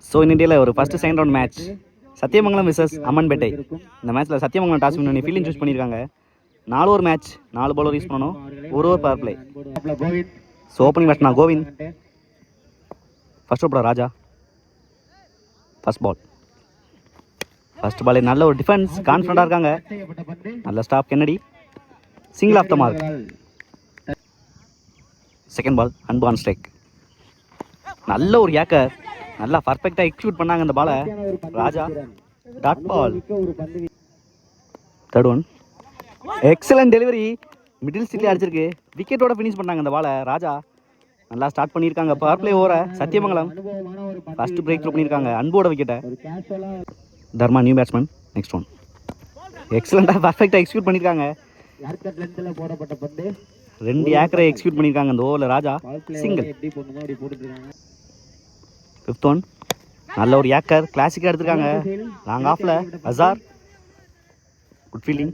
So இந்தியாவில் ஒரு first second round match Sathyamangalam versus Ammanpettai. இந்த மேட்ச்சில் சத்தியமங்கலம் டாஸ் வின் பண்ணி ஃபீல்டிங் சூஸ் பண்ணியிருக்காங்க. 4 ஓவர் மேட்ச், 4 பவுலர் யூஸ் பண்ணணும், 1 over power play. So opening பேட்ஸ்னா Govind, first over Raja, first ball. First பாலே நல்ல ஒரு டிஃபென்ஸ், கான்ஃபிடண்டாக இருக்காங்க. நல்ல stop Kennedy, single off the mark. Second ball Anbu on strike, நல்ல ஒரு ஏக்கர், நல்லா பர்ஃபெக்டாக எக்ஸிக்யூட் பண்ணாங்க இந்த பாலை. Raja dot ball. Third one, excellent delivery, middle ஸ்ட்ரீட்லேயே அடிச்சிருக்கு, விக்கெட்டோட ஃபினிஷ் பண்ணாங்க இந்த பாலை. ராஜா நல்லா ஸ்டார்ட் பண்ணியிருக்காங்க பவர் பிளே ஓவரை. சத்தியமங்கலம் ஃபர்ஸ்ட் பிரேக் த்ரூ பண்ணியிருக்காங்க அன்போட விக்கெட்டை. தர்மா நியூ பேட்ஸ்மேன். நெக்ஸ்ட் ஒன், எக்ஸலண்ட்டாக பர்ஃபெக்டாக எக்ஸிக்யூட் பண்ணியிருக்காங்க. 2 ஏக்கரை எக்ஸிக்யூட் பண்ணியிருக்காங்க இந்த ஓவரில். ராஜா சிங்கிள். ஃபிஃப்த் ஒன், நல்ல ஒரு ஏக்கர், கிளாசிக்காக எடுத்திருக்காங்க. லாங் ஆஃப்ல அசார், குட் ஃபீல்டிங்,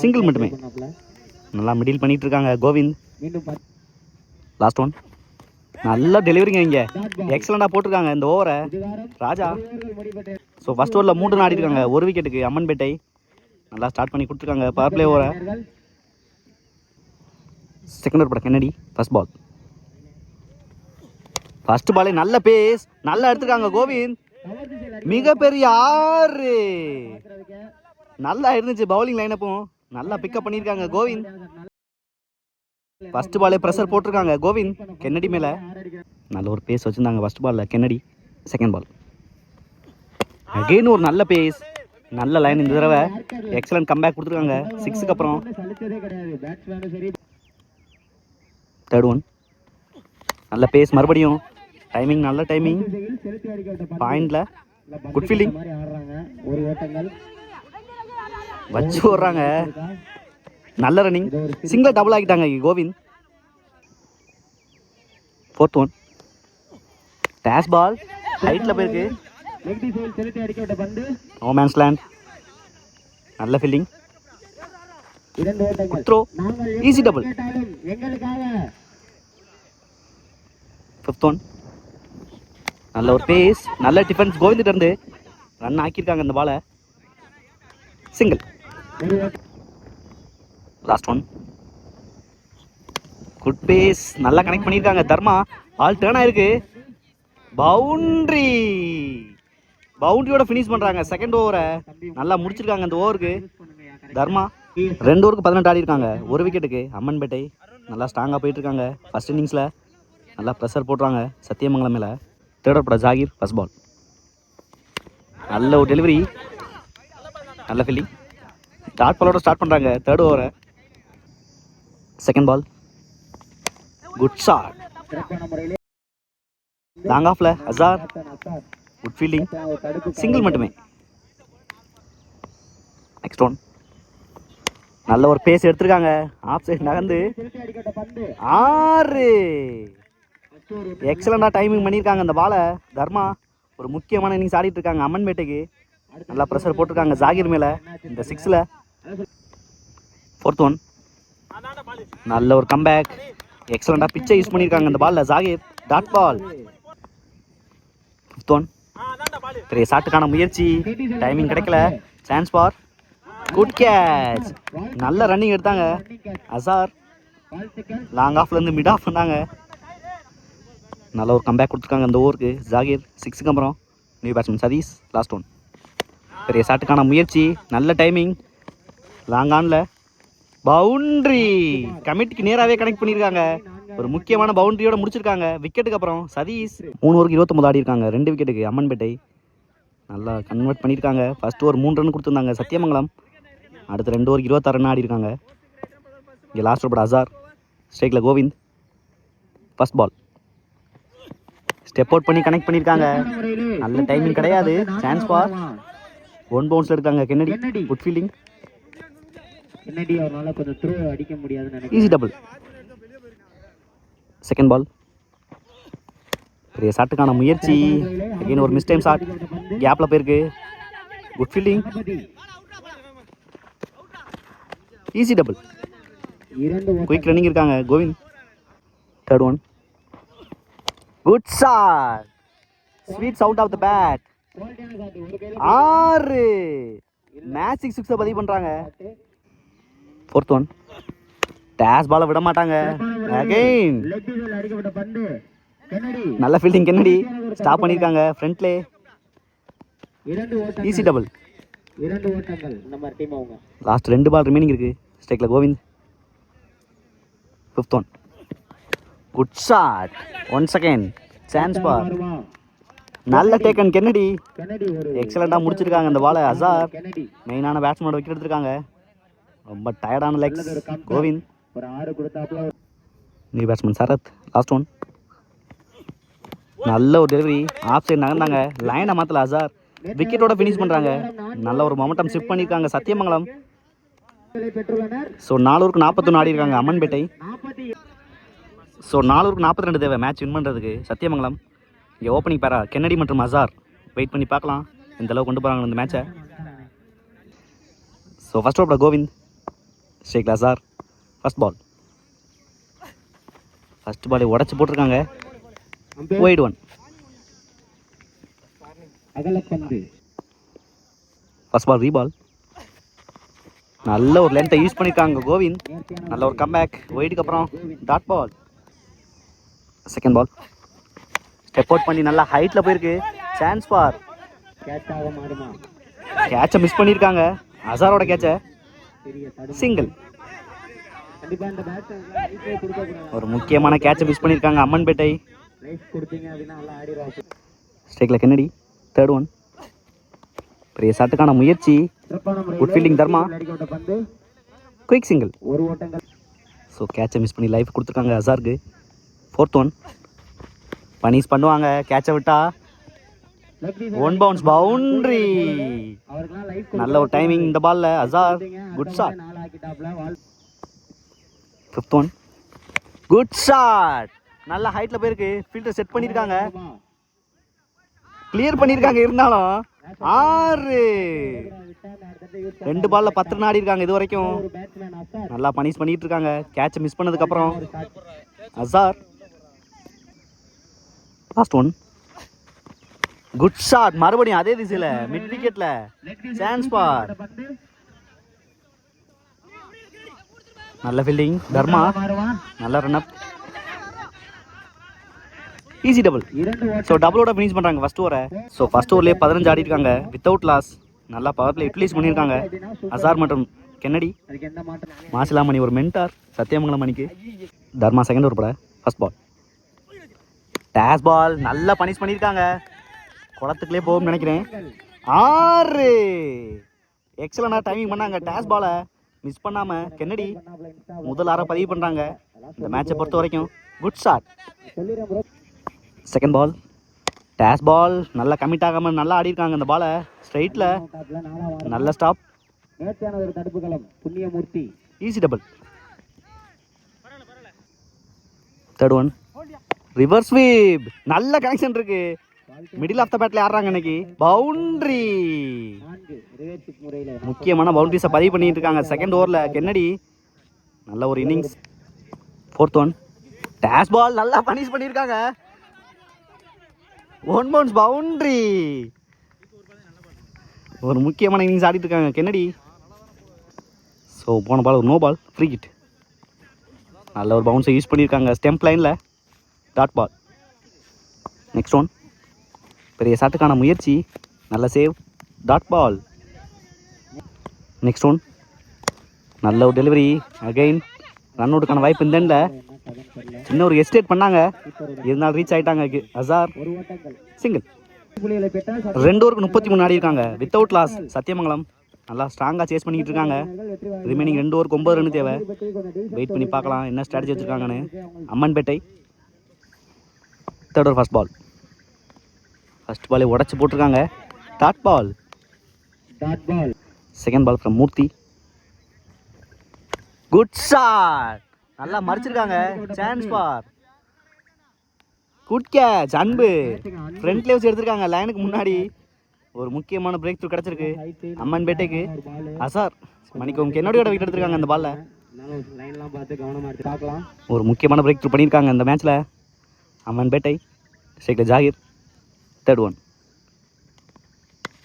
சிங்கிள் மட்டுமே. நல்லா மிடில் பண்ணிட்டு இருக்காங்க கோவிந்த். லாஸ்ட் ஒன், நல்ல டெலிவரிங்க, இங்கே எக்ஸலண்டாக போட்டிருக்காங்க இந்த ஓவரை. ராஜா ஸோ ஃபர்ஸ்ட் ஓவரில் 3 ரன் ஆடிருக்காங்க, 1 விக்கெட்டுக்கு. அம்மன்பேட்டை நல்லா ஸ்டார்ட் பண்ணி கொடுத்துருக்காங்க பவர் பிளே ஓவரை. செகண்ட் ஓவர் பட கென்னடி, ஃபர்ஸ்ட் பால். ஃபர்ஸ்ட் பாலே நல்ல பேஸ், நல்லா எடுத்துருக்காங்க கோவிந்த். மிகப்பெரிய 6, நல்லா இருந்துச்சு பவுலிங் லைனப்பும், நல்லா பிக்கப் பண்ணியிருக்காங்க கோவிந்த். ஃபர்ஸ்ட் பாலே ப்ரெஷர் போட்டிருக்காங்க கோவிந்த் கென்னடி மேலே. நல்ல ஒரு பேஸ் வச்சுருந்தாங்க ஃபர்ஸ்ட் பாலில் கென்னடி. செகண்ட் பால் அகெயின் ஒரு நல்ல பேஸ், நல்ல லைன். இந்த தடவை எக்ஸலன்ட் கம்பேக் கொடுத்துருக்காங்க 6க்கு அப்புறம். தேர்ட் ஒன், நல்ல பேஸ் மறுபடியும், டைமிங் நல்ல டைமிங், பாயிண்ட்ல குட் ஃபீல்டிங், வச்சு விடுறாங்க. நல்ல ரன்னிங், சிங்கிள் டபுள் ஆகிட்டாங்க கோவிந்த். ஃபோர்த் ஒன், டேஷ் பால் ஹைட்ல போயிருக்கு, நோ மேன்ஸ் லேண்ட், நல்ல fielding, throw, easy double. Fifth one, நல்ல ஒரு பேஸ், நல்ல டிஃபென்ஸ் கோவிந்திட்ட இருந்து ரன் ஆக்கியிருக்காங்க இந்த பாலை. Single. Last one, good pace, நல்லா கனெக்ட் பண்ணியிருக்காங்க. தர்மா ஆல் டேர்ன் ஆயிருக்கு, பவுண்டரி, பவுண்டரியோட ஃபினிஷ் பண்ணுறாங்க. செகண்ட் ஓவரை நல்லா முடிச்சிருக்காங்க இந்த ஓவருக்கு. தர்மா 2 ஓவருக்கு 18 ஆடி இருக்காங்க, 1 விக்கெட்டுக்கு. அம்மன்பேட்டை நல்லா ஸ்ட்ராங்காக போயிட்டு இருக்காங்க. ஃபர்ஸ்ட் இன்னிங்ஸில் நல்லா ப்ரெஷர் போடுறாங்க சத்தியமங்கலம் மேலே. தேர்ட் ஓவர் பட ஜாகிர், ஃபர்ஸ்ட் பால். நல்ல ஒரு டெலிவரி, நல்ல ஃபீல்டிங், டாட் பாலோட ஸ்டார்ட் பண்ணுறாங்க தேர்ட் ஓவரை. Second ball, good shot, long ஆஃப்ல அசார், குட் ஃபீல்டிங், சிங்கிள் மட்டுமே. நெக்ஸ்ட் ஒன், நல்ல ஒரு பேஸ் எடுத்திருக்காங்க, ஆஃப் சைட் நகர்ந்து 6, எக்ஸலண்டாக டைமிங் பண்ணியிருக்காங்க இந்த பாலை. தர்மா ஒரு முக்கியமான இன்னிங்ஸ் ஆடிட்டு இருக்காங்க அம்மன்பேட்டைக்கு. நல்லா ப்ரெஷர் போட்டிருக்காங்க ஜாகிர் மேலே இந்த 6ல். ஃபோர்த் ஒன், நல்ல ஒரு கம்பேக், எக்ஸலண்டாக பிச்சை யூஸ் பண்ணியிருக்காங்க இந்த பாலில் Zaheer, dot ball. Fifth one, பெரிய ஷாட்டுக்கான முயற்சி, டைமிங் கிடைக்கல, சான்ஸ் ஃபார் குட் கேட்ச், நல்ல ரன்னிங் எடுத்தாங்க அசார். லாங் ஆஃப்லேருந்து மிட் ஆஃப் பண்ணாங்க. நல்ல ஒரு கம்பேக் கொடுத்துருக்காங்க இந்த ஓவருக்கு ஜாகிர். 6க்கு அப்புறம் new batsman Satish. Last one, பெரிய ஷாட்டுக்கான முயற்சி, நல்ல டைமிங், லாங் ஆனில் பவுண்ட்ரி, கமிட்டிக்கு நேராகவே கனெக்ட் பண்ணியிருக்காங்க. ஒரு முக்கியமான பவுண்டரியோட முடிச்சிருக்காங்க. விக்கெட்டுக்கு அப்புறம் சதீஷ் 3 ஓவருக்கு 29 ஆடி இருக்காங்க, 2 விக்கெட்டுக்கு. அம்மன்பேட்டை நல்லா கன்வெர்ட் பண்ணியிருக்காங்க. ஃபர்ஸ்ட் ஓவர் 3 ரன் கொடுத்துருந்தாங்க சத்தியமங்கலம், அடுத்து 2 ஓவருக்கு 26 ரன் ஆடி இருக்காங்க. இங்கே லாஸ்ட் ஓவர் பட அசார், ஸ்ட்ரைக்கில் Govind, first ball. Step out பண்ணி கனெக்ட் பண்ணியிருக்காங்க, நல்ல டைமிங் கிடையாது, சான்ஸ் ஃபார் 1 பவுன்ஸில் இருக்காங்க Kennedy, good fielding, easy double. Second ball, பெரிய ஷாட்டுக்கான முயற்சி, அகைன் ஒரு மிஸ் டைம் ஷாட், கேப்பில் போயிருக்கு, good fielding, easy double. Quick running இருக்காங்க Govind. Third one, good shot, sweets out of the bat. 6 மேட்சிக் 6 பதிவு பண்றாங்க. Fourth one. டேஸ் பால விட மாட்டாங்க. அகைன் நல்ல ஃபீல்டிங் கென்னடி. ஸ்டாப் பண்ணிருக்காங்க ஃப்ரண்ட்லே. Easy double. Last 2 ball remaining இருக்கு. ஸ்ட்ரைக்ல Govind. Fifth one. Good shot. Once again chance for. நல்ல டேக்கன் கென்னடி. எக்ஸலண்டா முடிச்சிருக்காங்க அந்த பாலை. அசார் மெயினான பேட்ஸ்மேனோட விக்கெட் எடுத்திருக்காங்க. ரொம்ப டயர்டான legs Govind. New batsman Sarath. Last one. நல்ல ஒரு டெலிவரி. Off side நகர்ந்தாங்க. லைனை மாத்தல அசார். விக்கெட்டோட ஃபினிஷ் பண்றாங்க. நல்ல ஒரு மொமெண்டம் ஷிஃப்ட் பண்ணியிருக்காங்க சத்தியமங்கலம். ஸோ 4 ஓவருக்கு 41 ஆடி இருக்காங்க அம்மன்பேட்டை. ஸோ 4 ஓவருக்கு 42 தேவை மேட்ச் வின் பண்ணுறதுக்கு சத்தியமங்கலம். இங்கே ஓப்பனிங் பேரா கென்னடி மற்றும் அசார். வெயிட் பண்ணி பார்க்கலாம் எந்த அளவு கொண்டு போகிறாங்க இந்த மேட்சை. ஸோ ஃபர்ஸ்ட் ஓவரில் கோவிந்த். ஸ்ட்ரைக்ல அசார். First ball. ஃபர்ஸ்ட் பாலை உடச்சி போட்டிருக்காங்க. Wide one. First ball rebowl. நல்ல ஒரு லென்த்தை யூஸ் பண்ணியிருக்காங்க கோவிந்த். நல்ல ஒரு கம்பேக். ஒயிட்டுக்கு அப்புறம் dot ball. Second ball. Step out பண்ணி நல்லா ஹைட்டில் போயிருக்கு. Chance for. கேட்சை மிஸ் பண்ணியிருக்காங்க. அசாரோட கேட்சை. சிங்கிள். ஒரு முக்கியமான கேட்சை மிஸ் பண்ணியிருக்காங்க அம்மன்பேட்டை. ஸ்ட்ரைக்ல கென்னடி. Third one. பெரிய ஷாட்டுக்கான முயற்சி. Good fielding Dharma. Quick single. So கேட்சை மிஸ் பண்ணி லைஃப் கொடுத்துருக்காங்க அசாருக்கு. Fourth one. பனிஷ் பண்ணுவாங்க கேட்சை விட்டா. One bounce boundary. நல்ல ஒரு டைமிங் இந்த பால்ல Azhar. Good shot. Fifth one. Good shot. நல்ல ஹைட்ல போயிருக்கு. ஃபீல்டர் செட் பண்ணியிருக்காங்க. கிளியர் பண்ணியிருக்காங்க. இருந்தாலும் 6. 2 பால்ல 10 ரன் ஆடி இருக்காங்க இது வரைக்கும். நல்லா பனிஷ் பண்ணிட்டு இருக்காங்க கேட்சை மிஸ் பண்ணதுக்கு அப்புறம் Azhar. Last one. Good shot. மறுபடியும் அதே திசையில மிட் விக்கெட்ல சான்ஸ் பார். நல்ல ஃபீல்டிங் தர்மா. நல்ல run up. Easy double. So டபுளோட ஃபினிஷ் பண்ணுறாங்க ஃபர்ஸ்ட் ஓவரை. ஸோ ஃபர்ஸ்ட் ஓவர்லேயே 15 ஆடி இருக்காங்க வித்தவுட் லாஸ். நல்லா பவர் பிளே யூட்டிலைஸ் பண்ணியிருக்காங்க அசார் மற்றும் கென்னடி. மாசிலாமணி ஒரு மென்டார் சத்தியமங்கலம் மணிக்கு. தர்மா செகண்ட் ஓவர் போட. First ball. டேஸ் பால். நல்லா பனிஷ் பண்ணியிருக்காங்க. குளத்துக்குள்ளே போகும்னு நினைக்கிறேன். 6. எக்ஸலண்டாக டைமிங் பண்ணாங்க. டேஸ் பாலை மிஸ் பண்ணாமல் கென்னடி முதல் 6 பதிவு பண்ணுறாங்க இந்த மேட்சை பொறுத்த வரைக்கும். Good shot. செகண்ட் பால். டேஸ் பால். நல்லா கமிட் ஆகாமல் நல்லா ஆடி இருக்காங்க இந்த பாலை. ஸ்ட்ரைட்டில் நல்ல stop. Easy double. Third one. Reverse sweep. நல்ல கனெக்ஷன் இருக்கு. மிடில் ஆஃப் த பேட்ல ஆடுறாங்க இன்னைக்கு. பவுண்டரி. முக்கியமான பவுண்டரிஸை பதிவு பண்ணிட்டு இருக்காங்க செகண்ட் ஓவரில் கென்னடி. நல்ல ஒரு innings. Fourth one. Days ball. நல்லா பனிஷ் பண்ணியிருக்காங்க. 1 பவுன்ஸ் பவுண்டரி. ஒரு முக்கியமான இன்னிங்ஸ் ஆடிட்டு இருக்காங்க கென்னடி. ஸோ போன பால் ஒரு நோ பால் ஃப்ரீ ஹிட். நல்ல ஒரு பவுன்ஸை யூஸ் பண்ணியிருக்காங்க ஸ்டெம்ப் லைனில். Dot ball. Next one. பெரிய ஷாட்டுக்கான முயற்சி. நல்ல save. Dot ball. Next one. நல்ல ஒரு டெலிவரி. அகைன் ரன் அவுட்டுக்கான வாய்ப்பு இந்த எண்ணில். சின்ன ஒரு எஸ்டேட் பண்ணாங்க இருந்தாலும் ரீச் ஆகிட்டாங்க அசார். சிங்கிள். 2 ஓவருக்கு 33 ஆடி இருக்காங்க வித்தவுட் லாஸ் சத்தியமங்கலம். நல்லா ஸ்ட்ராங்காக சேஸ் பண்ணிக்கிட்டு இருக்காங்க. ரிமைனிங் 2 ஓவருக்கு 9 ரன் தேவை. வெயிட் பண்ணி பார்க்கலாம் என்ன ஸ்ட்ராட்டஜி வச்சுருக்காங்கன்னு. Ammanpettai. Third over first ball. First பாலை உடச்சி போட்டிருக்காங்க. Dot ball. Second ball from Moorthy. Good shot. நல்லா மறிச்சிருக்காங்க. Chance for. Good catch. Anbu ஃப்ரண்ட்லேயே வச்சு எடுத்திருக்காங்க லைனுக்கு முன்னாடி. ஒரு முக்கியமான பிரேக் த்ரூ கிடச்சிருக்கு அம்மன்பேட்டைக்கு. அசார் மணிக்கு என்னோட விக்கெட் எடுத்திருக்காங்க அந்த பால்ல. ஒரு முக்கியமான பிரேக் த்ரூ பண்ணியிருக்காங்க இந்த மேட்ச்சில் அம்மன்பேட்டை. ஷேக்ல ஜாகிர். தேர்ட் ஒன்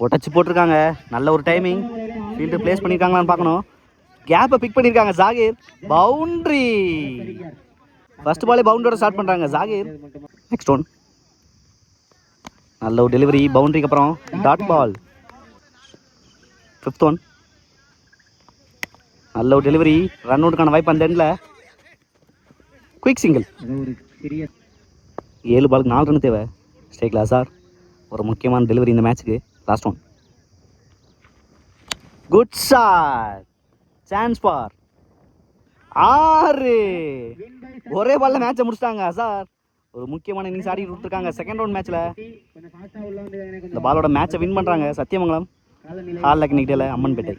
ஒட்டச்சு போட்டிருக்காங்க. நல்ல ஒரு டைமிங். ஃபீல்டு பிளேஸ் பண்ணியிருக்காங்களான்னு பார்க்கணும். கேப்பை பிக் பண்ணியிருக்காங்க ஜாகிர். பவுண்ட்ரி. ஃபர்ஸ்ட் பாலே பவுண்டரோட ஸ்டார்ட் பண்ணுறாங்க ஜாகிர். நெக்ஸ்ட் ஒன் நல்ல ஒரு டெலிவரி. பவுண்டரிக்கு அப்புறம் டாட் பால். ஃபிஃப்த் ஒன் நல்ல ஒரு டெலிவரி. ரன் அவுட்டுக்கான வாய்ப்பு அந்த எண்டில். Quick single. 7 பாலுக்கு 4 ரன் தேவை. ஸ்டேக்ல சார் ஒரு முக்கியமான டெலிவரி இந்த மேட்ச்சுக்கு. Last one good shot. Chance for 6. ஒரே பால்ல மேட்சை முடிச்சிட்டாங்க சார். ஒரு முக்கியமான இன்னிங்ஸ் ஆடி விட்டுருக்காங்க செகண்ட் ரவுண்ட் மேட்ச்ல. இந்த பாலோட மேட்சை வின் பண்றாங்க சத்தியமங்கலம் ஹால் லக்னிக்கிட்டே அம்மன்பேட்டை.